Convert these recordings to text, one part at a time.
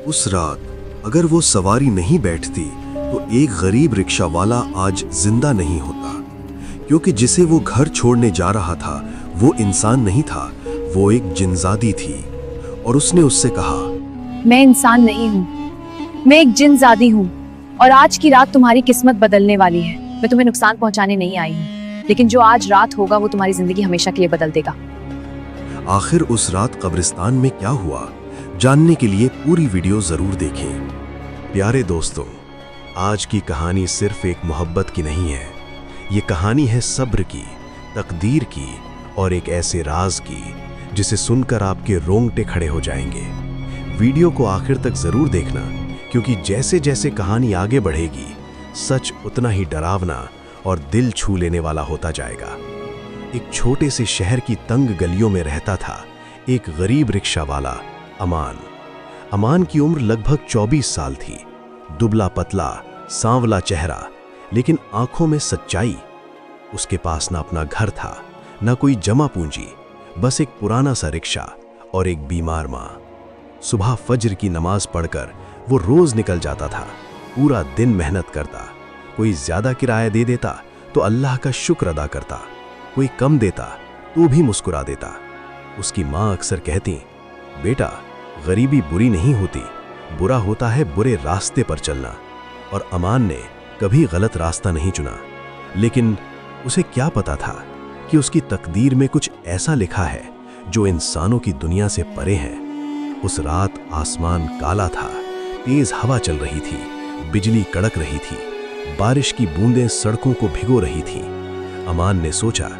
उस रात अगर वो सवारी नहीं बैठती तो एक गरीब रिक्शा वाला आज जिंदा नहीं होता, क्योंकि जिसे वो घर छोड़ने जा रहा था वो इंसान नहीं था, वो एक जिनजादी थी। और उसने उससे कहा, मैं इंसान नहीं हूँ, मैं एक जिनजादी हूँ और आज की रात तुम्हारी किस्मत बदलने वाली है। मैं तुम्हें नुकसान पहुँचाने नहीं आई हूँ, लेकिन जो आज रात होगा वो तुम्हारी जिंदगी हमेशा के लिए बदल देगा। आखिर उस रात कब्रिस्तान में क्या हुआ, जानने के लिए पूरी वीडियो जरूर देखें। प्यारे दोस्तों, आज की कहानी सिर्फ एक मोहब्बत की नहीं है, ये कहानी है सब्र की, तकदीर की और एक ऐसे राज की जिसे सुनकर आपके रोंगटे खड़े हो जाएंगे। वीडियो को आखिर तक जरूर देखना, क्योंकि जैसे जैसे कहानी आगे बढ़ेगी सच उतना ही डरावना और दिल छू लेने वाला होता जाएगा। एक छोटे से शहर की तंग गलियों में रहता था एक गरीब रिक्शा वाला अमान। अमान की उम्र लगभग 24 साल थी। दुबला पतला सांवला चेहरा, लेकिन आंखों में सच्चाई। उसके पास ना अपना घर था, ना कोई जमा पूंजी, बस एक पुराना सा रिक्शा और एक बीमार माँ। सुबह फज्र की नमाज पढ़कर वो रोज निकल जाता था, पूरा दिन मेहनत करता। कोई ज्यादा किराया दे देता तो अल्लाह का शुक्र अदा करता, कोई कम देता तो भी मुस्कुरा देता। उसकी माँ अक्सर कहती, बेटा गरीबी बुरी नहीं होती, बुरा होता है बुरे रास्ते पर चलना। और अमान ने कभी गलत रास्ता नहीं चुना, लेकिन उसे क्या पता था कि उसकी तकदीर में कुछ ऐसा लिखा है जो इंसानों की दुनिया से परे है। उस रात आसमान काला था, तेज हवा चल रही थी, बिजली कड़क रही थी, बारिश की बूंदें सड़कों को भिगो रही थी। अमान ने सोचा,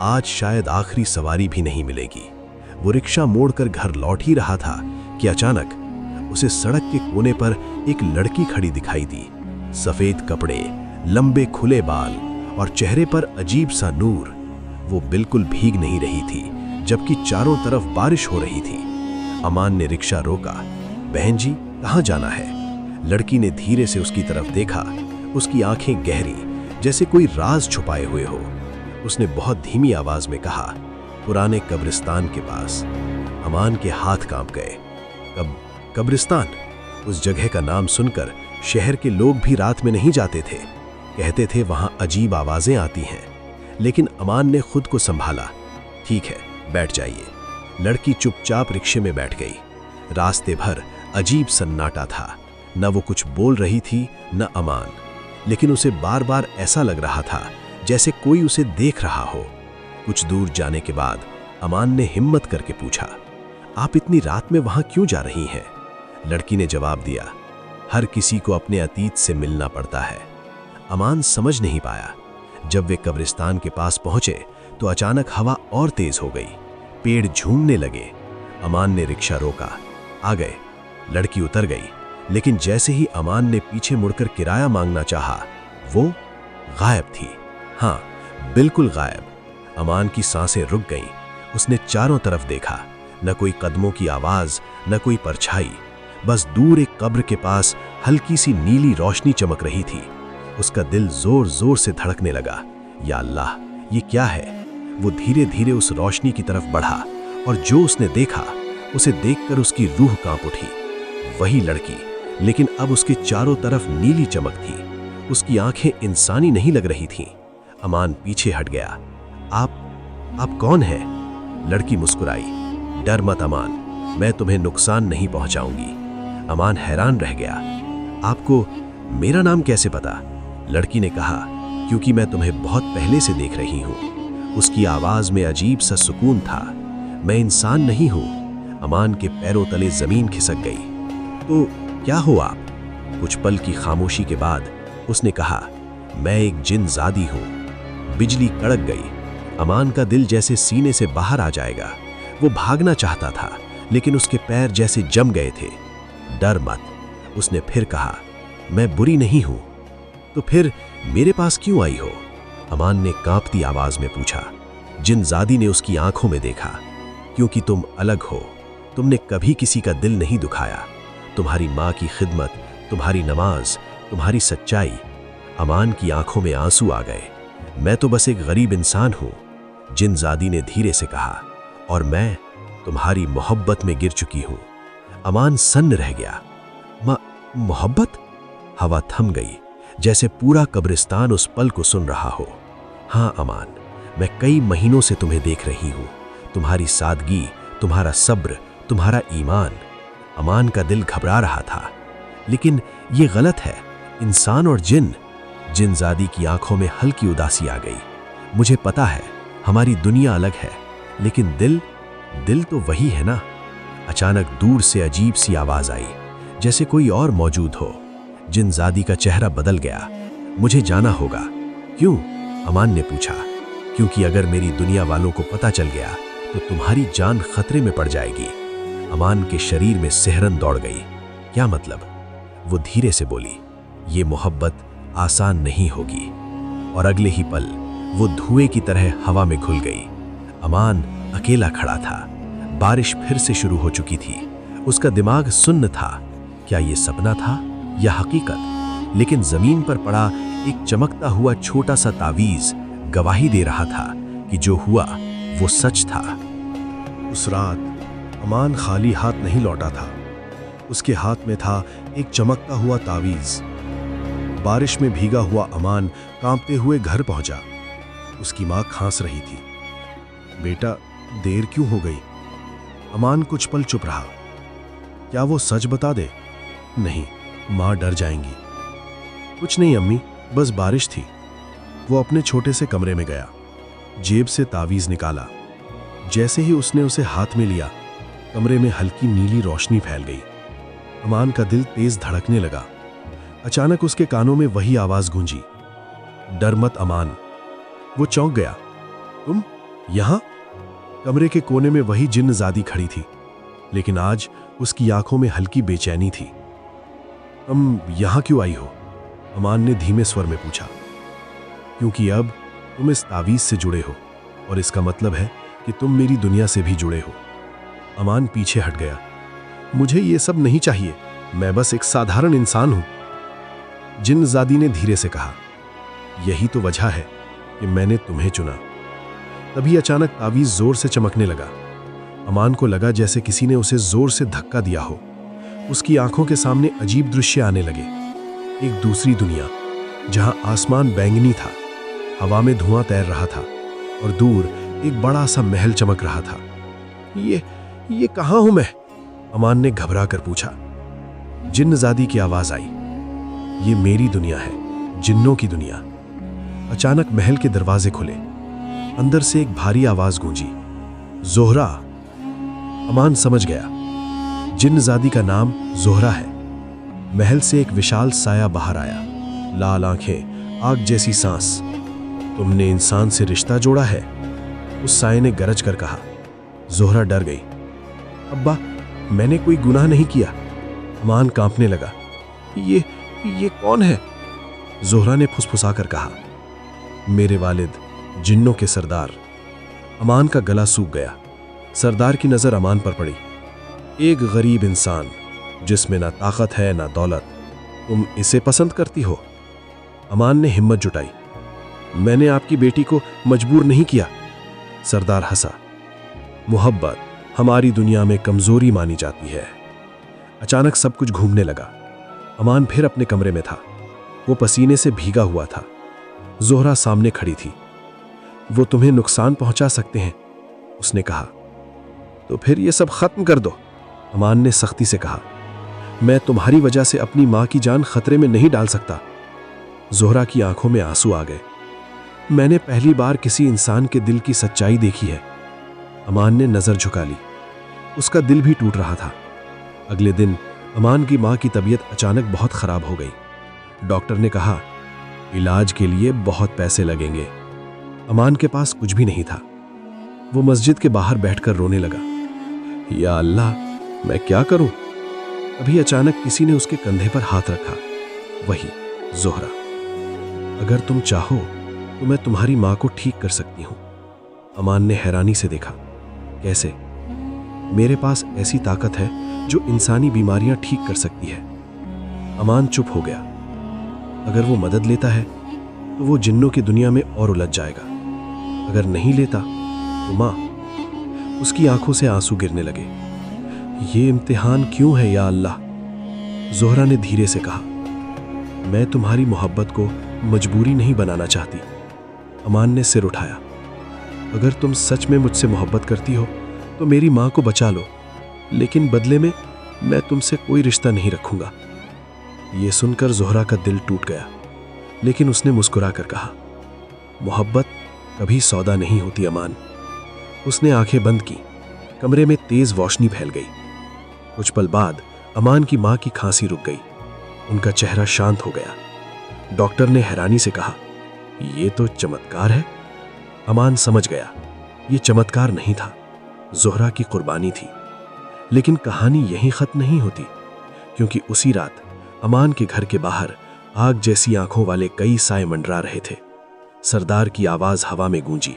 आज शायद आखिरी सवारी भी नहीं मिलेगी। वो रिक्शा मोड़कर घर लौट ही रहा था कि अचानक उसे सड़क के कोने पर एक लड़की खड़ी दिखाई दी। सफेद कपड़े, लंबे खुले बाल और चेहरे पर अजीब सा नूर। वो बिल्कुल भीग नहीं रही थी, जबकि चारों तरफ बारिश हो रही थी। अमान ने रिक्शा रोका। बहन जी, कहाँ जाना है? लड़की ने धीरे से उसकी तरफ देखा। उसकी आंखें गहरी, जैसे कोई राज छुपाए हुए हो। उसने बहुत धीमी आवाज में कहा, पुराने कब्रिस्तान के पास। अमान के हाथ कांप गए। कब्रिस्तान? उस जगह का नाम सुनकर शहर के लोग भी रात में नहीं जाते थे। कहते थे वहां अजीब आवाजें आती हैं, लेकिन अमान ने खुद को संभाला। ठीक है, बैठ जाइए। लड़की चुपचाप रिक्शे में बैठ गई। रास्ते भर अजीब सन्नाटा था, न वो कुछ बोल रही थी न अमान, लेकिन उसे बार बार ऐसा लग रहा था जैसे कोई उसे देख रहा हो। कुछ दूर जाने के बाद अमान ने हिम्मत करके पूछा, आप इतनी रात में वहां क्यों जा रही हैं? लड़की ने जवाब दिया, हर किसी को अपने अतीत से मिलना पड़ता है। अमान समझ नहीं पाया। जब वे कब्रिस्तान के पास पहुंचे तो अचानक हवा और तेज हो गई, पेड़ झूमने लगे। अमान ने रिक्शा रोका। आ गए। लड़की उतर गई, लेकिन जैसे ही अमान ने पीछे मुड़कर किराया मांगना चाहा, वो गायब थी। हाँ, बिल्कुल गायब। अमान की सांसें रुक गईं। उसने चारों तरफ देखा, न कोई कदमों की आवाज, न कोई परछाई। बस दूर एक कब्र के पास हल्की सी नीली रोशनी चमक रही थी। उसका दिल जोर जोर से धड़कने लगा। या अल्लाह, ये क्या है? वो धीरे धीरे उस रोशनी की तरफ बढ़ा और जो उसने देखा, उसे देखकर उसकी रूह कांप उठी। वही लड़की, लेकिन अब उसके चारों तरफ नीली चमक थी। उसकी आंखें इंसानी नहीं लग रही थीं। अमान पीछे हट गया। आप कौन हैं? लड़की मुस्कुराई। डर मत अमान, मैं तुम्हें नुकसान नहीं पहुंचाऊंगी। अमान हैरान रह गया। आपको मेरा नाम कैसे पता? लड़की ने कहा, क्योंकि मैं तुम्हें बहुत पहले से देख रही हूं। उसकी आवाज में अजीब सा सुकून था। मैं इंसान नहीं हूं। अमान के पैरों तले जमीन खिसक गई। तो क्या हो आप? कुछ पल की खामोशी के बाद उसने कहा, मैं एक जिनजादी हूं। बिजली कड़क गई। अमान का दिल जैसे सीने से बाहर आ जाएगा। वो भागना चाहता था, लेकिन उसके पैर जैसे जम गए थे। डर मत, उसने फिर कहा, मैं बुरी नहीं हूं। तो फिर मेरे पास क्यों आई हो? अमान ने कांपती आवाज में पूछा। जिनजादी ने उसकी आंखों में देखा। क्योंकि तुम अलग हो। तुमने कभी किसी का दिल नहीं दुखाया। तुम्हारी माँ की खिदमत, तुम्हारी नमाज, तुम्हारी सच्चाई। अमान की आंखों में आंसू आ गए। मैं तो बस एक गरीब इंसान हूं, जिनजादी ने धीरे से कहा, और मैं तुम्हारी मोहब्बत में गिर चुकी हूं। अमान सन्न रह गया। मोहब्बत? हवा थम गई, जैसे पूरा कब्रिस्तान उस पल को सुन रहा हो। हाँ अमान, मैं कई महीनों से तुम्हें देख रही हूं, तुम्हारी सादगी, तुम्हारा सब्र, तुम्हारा ईमान। अमान का दिल घबरा रहा था, लेकिन ये गलत है। इंसान और जिनजादी की आंखों में हल्की उदासी आ गई। मुझे पता है हमारी दुनिया अलग है, लेकिन दिल तो वही है ना। अचानक दूर से अजीब सी आवाज आई, जैसे कोई और मौजूद हो। जिनजादी का चेहरा बदल गया। मुझे जाना होगा। क्यों? अमान ने पूछा। क्योंकि अगर मेरी दुनिया वालों को पता चल गया तो तुम्हारी जान खतरे में पड़ जाएगी। अमान के शरीर में सिहरन दौड़ गई। क्या मतलब? वो धीरे से बोली, ये मोहब्बत आसान नहीं होगी। और अगले ही पल वो धुएं की तरह हवा में घुल गई। अमान अकेला खड़ा था। बारिश फिर से शुरू हो चुकी थी। उसका दिमाग सुन्न था। क्या ये सपना था या हकीकत? लेकिन जमीन पर पड़ा एक चमकता हुआ छोटा सा तावीज गवाही दे रहा था कि जो हुआ वो सच था। उस रात अमान खाली हाथ नहीं लौटा था। उसके हाथ में था एक चमकता हुआ तावीज। बारिश में भीगा हुआ अमान कांपते हुए घर पहुंचा। उसकी मां खांस रही थी। बेटा, देर क्यों हो गई? अमान कुछ पल चुप रहा। क्या वो सच बता दे? नहीं, मां डर जाएंगी। कुछ नहीं अम्मी, बस बारिश थी। वो अपने छोटे से कमरे में गया, जेब से तावीज निकाला। जैसे ही उसने उसे हाथ में लिया, कमरे में हल्की नीली रोशनी फैल गई। अमान का दिल तेज धड़कने लगा। अचानक उसके कानों में वही आवाज गूंजी, डर मत अमान। वो चौंक गया। तुम यहां? कमरे के कोने में वही जिन्नजादी खड़ी थी, लेकिन आज उसकी आंखों में हल्की बेचैनी थी। तुम यहां क्यों आई हो? अमान ने धीमे स्वर में पूछा। क्योंकि अब तुम इस तावीज से जुड़े हो, और इसका मतलब है कि तुम मेरी दुनिया से भी जुड़े हो। अमान पीछे हट गया। मुझे ये सब नहीं चाहिए, मैं बस एक साधारण इंसान हूं। जिन्नजादी ने धीरे से कहा, यही तो वजह है कि मैंने तुम्हें चुना। तभी अचानक तावीज जोर से चमकने लगा। अमान को लगा जैसे किसी ने उसे जोर से धक्का दिया हो। उसकी आंखों के सामने अजीब दृश्य आने लगे। एक दूसरी दुनिया, जहां आसमान बैंगनी था, हवा में धुआं तैर रहा था, और दूर एक बड़ा सा महल चमक रहा था। ये कहां हूं मैं? अमान ने घबरा कर पूछा। जिन्नजादी की आवाज आई, ये मेरी दुनिया है, जिन्नों की दुनिया। अचानक महल के दरवाजे खुले। अंदर से एक भारी आवाज गूंजी, जोहरा। अमान समझ गया, जिन्नजादी का नाम जोहरा है। महल से एक विशाल साया बाहर आया, लाल आंखें, आग जैसी सांस। तुमने इंसान से रिश्ता जोड़ा है, उस साये ने गरज कर कहा। जोहरा डर गई। अब्बा, मैंने कोई गुनाह नहीं किया। अमान कांपने लगा। ये कौन है? जोहरा ने फुसफुसाकर कहा, मेरे वालिद, जिन्नों के सरदार। अमान का गला सूख गया। सरदार की नजर अमान पर पड़ी। एक गरीब इंसान जिसमें ना ताकत है ना दौलत, तुम इसे पसंद करती हो? अमान ने हिम्मत जुटाई। मैंने आपकी बेटी को मजबूर नहीं किया। सरदार हंसा। मोहब्बत हमारी दुनिया में कमजोरी मानी जाती है। अचानक सब कुछ घूमने लगा। अमान फिर अपने कमरे में था। वो पसीने से भीगा हुआ था। जोहरा सामने खड़ी थी। वो तुम्हें नुकसान पहुंचा सकते हैं, उसने कहा। तो फिर ये सब खत्म कर दो, अमान ने सख्ती से कहा। मैं तुम्हारी वजह से अपनी मां की जान खतरे में नहीं डाल सकता। जोहरा की आंखों में आंसू आ गए। मैंने पहली बार किसी इंसान के दिल की सच्चाई देखी है। अमान ने नजर झुका ली। उसका दिल भी टूट रहा था। अगले दिन अमान की मां की तबीयत अचानक बहुत खराब हो गई। डॉक्टर ने कहा, इलाज के लिए बहुत पैसे लगेंगे। अमान के पास कुछ भी नहीं था। वो मस्जिद के बाहर बैठकर रोने लगा। या अल्लाह, मैं क्या करूं? अभी अचानक किसी ने उसके कंधे पर हाथ रखा। वही जोहरा। अगर तुम चाहो तो मैं तुम्हारी मां को ठीक कर सकती हूं। अमान ने हैरानी से देखा। कैसे? मेरे पास ऐसी ताकत है जो इंसानी बीमारियां ठीक कर सकती है। अमान चुप हो गया। अगर वो मदद लेता है तो वो जिन्नों की दुनिया में और उलझ जाएगा। अगर नहीं लेता तो मां। उसकी आंखों से आंसू गिरने लगे। ये इम्तिहान क्यों है या अल्लाह? जोहरा ने धीरे से कहा, मैं तुम्हारी मोहब्बत को मजबूरी नहीं बनाना चाहती। अमान ने सिर उठाया, अगर तुम सच में मुझसे मोहब्बत करती हो तो मेरी माँ को बचा लो, लेकिन बदले में मैं तुमसे कोई रिश्ता नहीं रखूंगा। ये सुनकर जोहरा का दिल टूट गया, लेकिन उसने मुस्कुरा कर कहा, मोहब्बत कभी सौदा नहीं होती अमान। उसने आंखें बंद की। कमरे में तेज रोशनी फैल गई। कुछ पल बाद अमान की मां की खांसी रुक गई। उनका चेहरा शांत हो गया। डॉक्टर ने हैरानी से कहा, यह तो चमत्कार है। अमान समझ गया, यह चमत्कार नहीं था, जोहरा की कुर्बानी थी। लेकिन कहानी यहीं खत्म नहीं होती, क्योंकि उसी रात अमान के घर के बाहर आग जैसी आंखों वाले कई साए मंडरा रहे थे। सरदार की आवाज हवा में गूंजी,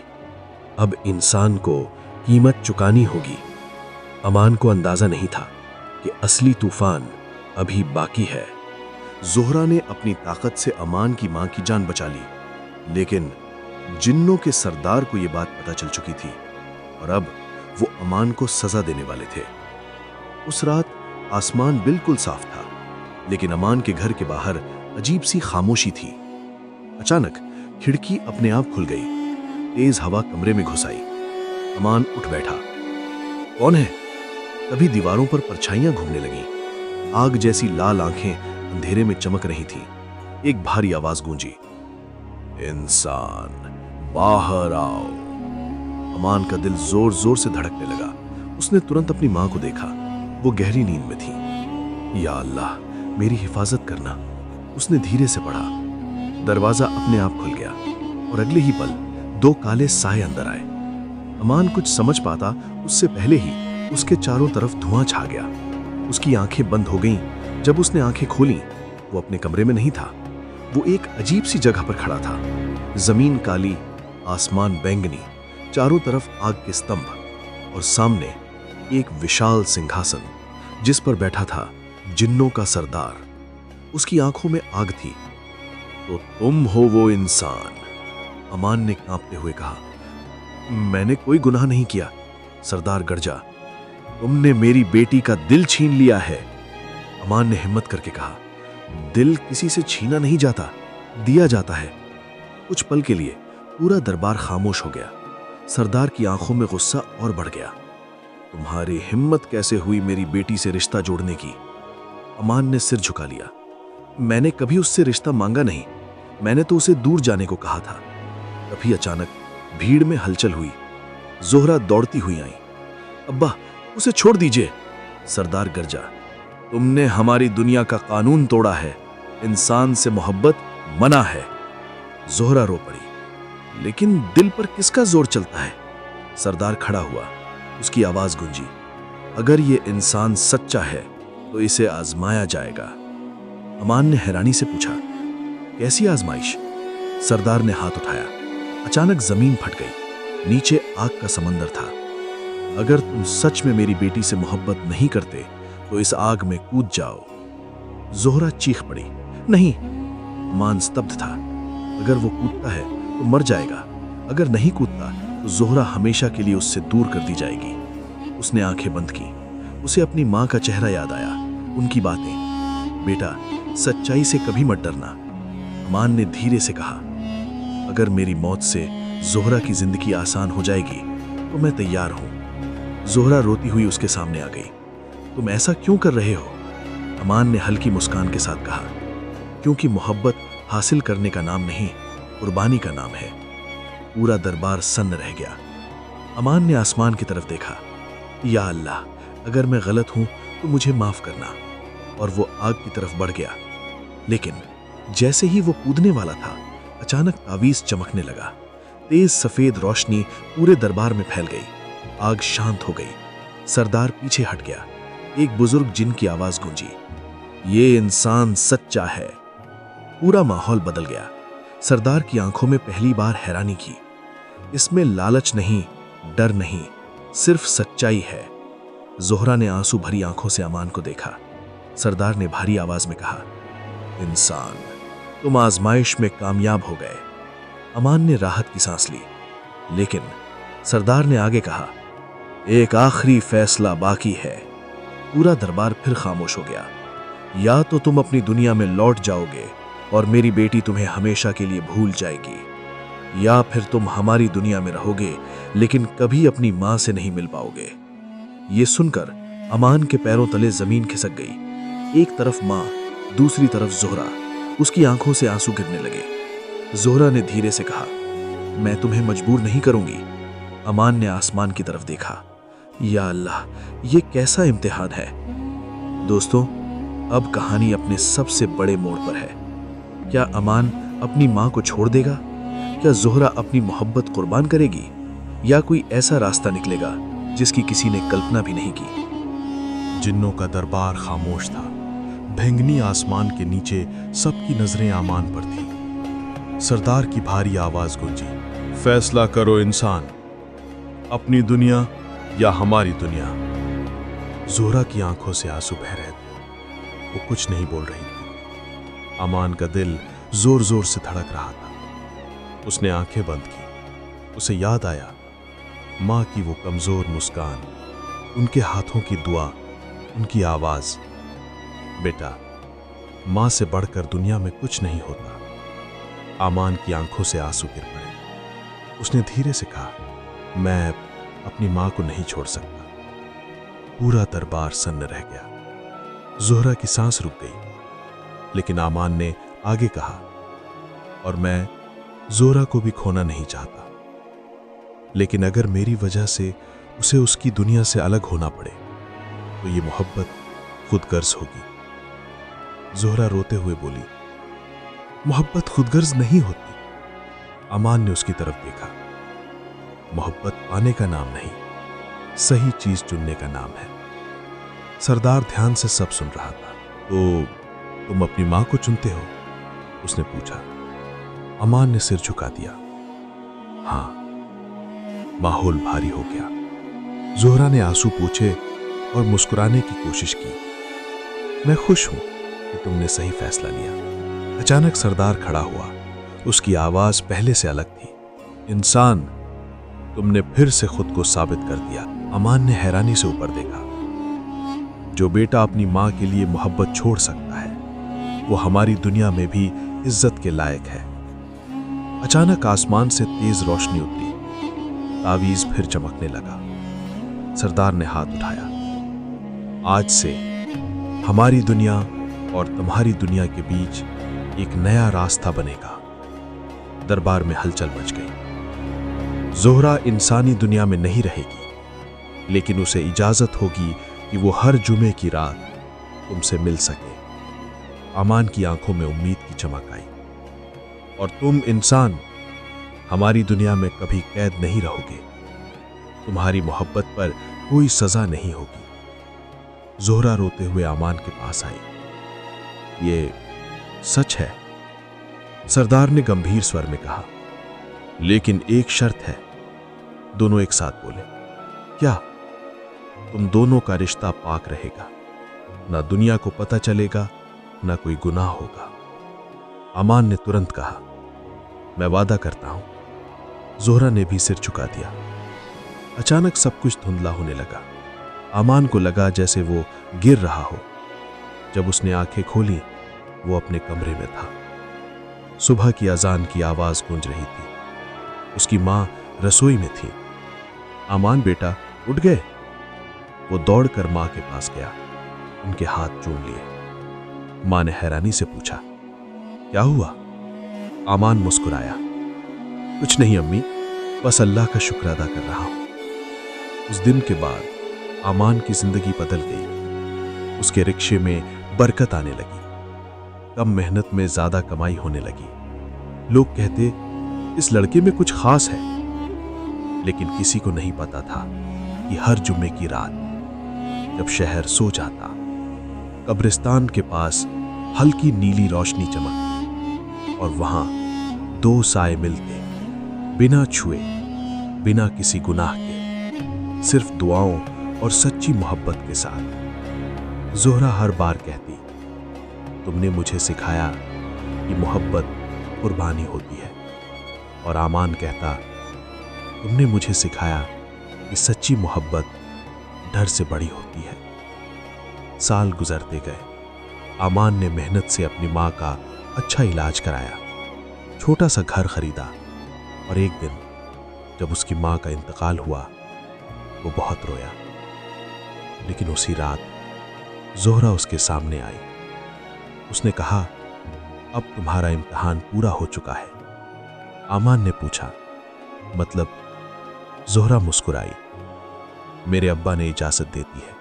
अब इंसान को कीमत चुकानी होगी। अमान को अंदाजा नहीं था कि असली तूफान अभी बाकी है। जोहरा ने अपनी ताकत से अमान की मां की जान बचा ली, लेकिन जिन्नों के सरदार को यह बात पता चल चुकी थी और अब वो अमान को सजा देने वाले थे। उस रात आसमान बिल्कुल साफ था, लेकिन अमान के घर के बाहर अजीब सी खामोशी थी। अचानक खिड़की अपने आप खुल गई। तेज हवा कमरे में घुस आई। अमान उठ बैठा। कौन है? तभी दीवारों पर परछाइयां घूमने लगीं। आग जैसी लाल आंखें अंधेरे में चमक रही थीं। एक भारी आवाज गूंजी, इंसान बाहर आओ। अमान का दिल जोर जोर से धड़कने लगा। उसने तुरंत अपनी मां को देखा। वो गहरी नींद में थी। या अल्लाह, मेरी हिफाजत करना, उसने धीरे से पढ़ा। दरवाजा अपने आप खुल गया और अगले ही पल दो काले साए अंदर आए। अमान कुछ समझ पाता उससे पहले ही उसके चारों तरफ धुआं छा गया। उसकी आंखें बंद हो गईं। जब उसने आंखें खोलीं, वो अपने कमरे में नहीं था। वो एक अजीब सी जगह पर खड़ा था। जमीन काली, आसमान बैंगनी, चारों तरफ आग के स्तंभ और सामने एक विशाल सिंहासन जिस पर बैठा था जिन्नों का सरदार। उसकी आंखों में आग थी। तो तुम हो वो इंसान? अमान ने कांपते हुए कहा। मैंने कोई गुनाह नहीं किया, सरदार गरजा। तुमने मेरी बेटी का दिल छीन लिया है। अमान ने हिम्मत करके कहा, दिल किसी से छीना नहीं जाता, दिया जाता है। कुछ पल के लिए पूरा दरबार खामोश हो गया। सरदार की आंखों में गुस्सा और बढ़ गया। तुम्हारी हिम्मत कैसे हुई मेरी बेटी से रिश्ता जोड़ने की? अमान ने सिर झुका लिया। मैंने कभी उससे रिश्ता मांगा नहीं, मैंने तो उसे दूर जाने को कहा था। तभी अचानक भीड़ में हलचल हुई। जोहरा दौड़ती हुई आई। अब्बा, उसे छोड़ दीजिए, सरदार गरजा। तुमने हमारी दुनिया का कानून तोड़ा है। इंसान से मोहब्बत मना है। जोहरा रो पड़ी। लेकिन दिल पर किसका जोर चलता है? सरदार खड़ा हुआ। उसकी आवाज गूंजी, अगर ये इंसान सच्चा है तो इसे आजमाया जाएगा। अमान ने हैरानी से पूछा, कैसी आजमाइश? सरदार ने हाथ उठाया। अचानक जमीन फट गई। नीचे आग का समंदर था। अगर तुम सच में मेरी बेटी से मोहब्बत नहीं करते तो इस आग में कूद जाओ। जोहरा चीख पड़ी, नहीं। अमान स्तब्ध था। अगर वो कूदता है तो मर जाएगा, अगर नहीं कूदता तो जोहरा हमेशा के लिए उससे दूर कर दी जाएगी। उसने आंखें बंद की। उसे अपनी मां का चेहरा याद आया, उनकी बातें। बेटा, सच्चाई से कभी मत डरना। अमान ने धीरे से कहा, अगर मेरी मौत से जोहरा की जिंदगी आसान हो जाएगी तो मैं तैयार हूं। जोहरा रोती हुई उसके सामने आ गई। तुम ऐसा क्यों कर रहे हो? अमान ने हल्की मुस्कान के साथ कहा, क्योंकि मोहब्बत हासिल करने का नाम नहीं, कुर्बानी का नाम है। पूरा दरबार सन्न रह गया। अमान ने आसमान की तरफ देखा। या अल्लाह, अगर मैं गलत हूं तो मुझे माफ करना। और वो आग की तरफ बढ़ गया। लेकिन जैसे ही वो कूदने वाला था, अचानक तावीज चमकने लगा। तेज सफेद रोशनी पूरे दरबार में फैल गई। आग शांत हो गई। सरदार पीछे हट गया। एक बुजुर्ग जिन की आवाज गूंजी, ये इंसान सच्चा है। पूरा माहौल बदल गया। सरदार की आंखों में पहली बार हैरानी की। इसमें लालच नहीं, डर नहीं, सिर्फ सच्चाई है। जोहरा ने आंसू भरी आंखों से अमान को देखा। सरदार ने भारी आवाज में कहा, इंसान, तुम आजमाइश में कामयाब हो गए। अमान ने राहत की सांस ली। लेकिन सरदार ने आगे कहा, एक आखिरी फैसला बाकी है। पूरा दरबार फिर खामोश हो गया। या तो तुम अपनी दुनिया में लौट जाओगे और मेरी बेटी तुम्हें हमेशा के लिए भूल जाएगी, या फिर तुम हमारी दुनिया में रहोगे लेकिन कभी अपनी मां से नहीं मिल पाओगे। ये सुनकर अमान के पैरों तले जमीन खिसक गई। एक तरफ मां, दूसरी तरफ जोहरा। उसकी आंखों से आंसू गिरने लगे। जोहरा ने धीरे से कहा, मैं तुम्हें मजबूर नहीं करूंगी। अमान ने आसमान की तरफ देखा। या अल्लाह, ये कैसा इम्तिहान है। दोस्तों, अब कहानी अपने सबसे बड़े मोड़ पर है। क्या अमान अपनी मां को छोड़ देगा? क्या जोहरा अपनी मोहब्बत कुर्बान करेगी? या कोई ऐसा रास्ता निकलेगा जिसकी किसी ने कल्पना भी नहीं की? जिन्नों का दरबार खामोश था। भेंगनी आसमान के नीचे सबकी नजरें अमान पर थी। सरदार की भारी आवाज गूंजी, फैसला करो इंसान, अपनी दुनिया या हमारी दुनिया। जोहरा की आंखों से आंसू बह रहे थे। वो कुछ नहीं बोल रही थी। अमान का दिल जोर जोर से धड़क रहा था। उसने आंखें बंद की। उसे याद आया मां की वो कमजोर मुस्कान, उनके हाथों की दुआ, उनकी आवाज। बेटा, मां से बढ़कर दुनिया में कुछ नहीं होता। अमान की आंखों से आंसू गिर पड़े। उसने धीरे से कहा, मैं अपनी मां को नहीं छोड़ सकता। पूरा दरबार सन्न रह गया। जोहरा की सांस रुक गई, लेकिन अमान ने आगे कहा, और मैं जोहरा को भी खोना नहीं चाहता, लेकिन अगर मेरी वजह से उसे उसकी दुनिया से अलग होना पड़े तो ये मोहब्बत खुदगर्ज होगी। जोहरा रोते हुए बोली, मोहब्बत खुदगर्ज नहीं होती। अमान ने उसकी तरफ देखा। मोहब्बत पाने का नाम नहीं, सही चीज चुनने का नाम है। सरदार ध्यान से सब सुन रहा था। तो तुम अपनी मां को चुनते हो? उसने पूछा। अमान ने सिर झुका दिया। हां। माहौल भारी हो गया। जोहरा ने आंसू पूछे और मुस्कुराने की कोशिश की। मैं खुश हूं कि तुमने सही फैसला लिया। अचानक सरदार खड़ा हुआ। उसकी आवाज पहले से अलग थी। इंसान, तुमने फिर से खुद को साबित कर दिया। अमान ने हैरानी से ऊपर देखा। जो बेटा अपनी मां के लिए मोहब्बत छोड़ सकता है, वो हमारी दुनिया में भी इज्जत के लायक है। अचानक आसमान से तेज रोशनी उतरी। तावीज फिर चमकने लगा। सरदार ने हाथ उठाया। आज से हमारी दुनिया और तुम्हारी दुनिया के बीच एक नया रास्ता बनेगा। दरबार में हलचल मच गई। जोहरा इंसानी दुनिया में नहीं रहेगी, लेकिन उसे इजाजत होगी कि वो हर जुमे की रात तुमसे मिल सके। अमान की आंखों में उम्मीद की चमक आई। और तुम इंसान, हमारी दुनिया में कभी कैद नहीं रहोगे। तुम्हारी मोहब्बत पर कोई सजा नहीं होगी। जोहरा रोते हुए अमान के पास आई। ये सच है, सरदार ने गंभीर स्वर में कहा, लेकिन एक शर्त है। दोनों एक साथ बोले। क्या? तुम दोनों का रिश्ता पाक रहेगा। ना दुनिया को पता चलेगा, ना कोई गुनाह होगा। अमान ने तुरंत कहा, मैं वादा करता हूं। जोहरा ने भी सिर झुका दिया। अचानक सब कुछ धुंधला होने लगा। अमान को लगा जैसे वो गिर रहा हो। जब उसने आंखें खोली, वो अपने कमरे में था। सुबह की अजान की आवाज गूंज रही थी। उसकी मां रसोई में थी। अमान बेटा, उठ गए? वो दौड़कर मां के पास गया, उनके हाथ चूम लिए। मां ने हैरानी से पूछा, क्या हुआ? अमान मुस्कुराया। कुछ नहीं अम्मी, बस अल्लाह का शुक्र अदा कर रहा हूं। उस दिन के बाद अमान की जिंदगी बदल गई। उसके रिक्शे में बरकत आने लगी। कम मेहनत में ज्यादा कमाई होने लगी। लोग कहते, इस लड़के में कुछ खास है। लेकिन किसी को नहीं पता था कि हर जुम्मे की रात जब शहर सो जाता, कब्रिस्तान के पास हल्की नीली रोशनी चमकती और वहां दो साए मिलते, बिना छुए, बिना किसी गुनाह के, सिर्फ दुआओं और सच्ची मोहब्बत के साथ। जोहरा हर बार कहती, तुमने मुझे सिखाया कि मोहब्बत कुर्बानी होती है। और अमान कहता, तुमने मुझे सिखाया कि सच्ची मोहब्बत डर से बड़ी होती है। साल गुजरते गए। अमान ने मेहनत से अपनी माँ का अच्छा इलाज कराया, छोटा सा घर खरीदा और एक दिन जब उसकी माँ का इंतकाल हुआ वो बहुत रोया। लेकिन उसी रात जोहरा उसके सामने आई। उसने कहा, अब तुम्हारा इम्तिहान पूरा हो चुका है। अमान ने पूछा, मतलब? जोहरा मुस्कुराई, मेरे अब्बा ने इजाजत दे दी है,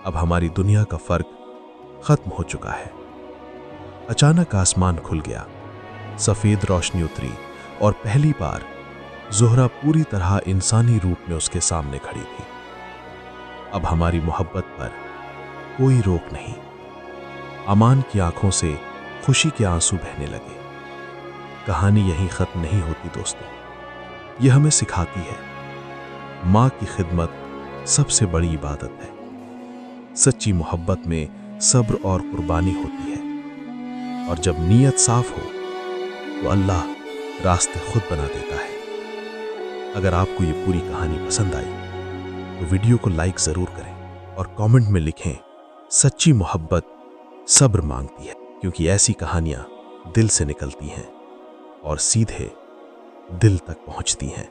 अब हमारी दुनिया का फर्क खत्म हो चुका है। अचानक आसमान खुल गया, सफेद रोशनी उतरी और पहली बार जोहरा पूरी तरह इंसानी रूप में उसके सामने खड़ी थी। अब हमारी मोहब्बत पर कोई रोक नहीं। अमान की आंखों से खुशी के आंसू बहने लगे। कहानी यहीं खत्म नहीं होती दोस्तों, यह हमें सिखाती है माँ की खिदमत सबसे बड़ी इबादत है। सच्ची मोहब्बत में सब्र और कुर्बानी होती है और जब नीयत साफ हो तो अल्लाह रास्ते खुद बना देता है। अगर आपको ये पूरी कहानी पसंद आई तो वीडियो को लाइक जरूर करें और कमेंट में लिखें, सच्ची मोहब्बत सब्र मांगती है, क्योंकि ऐसी कहानियां दिल से निकलती हैं और सीधे दिल तक पहुंचती हैं।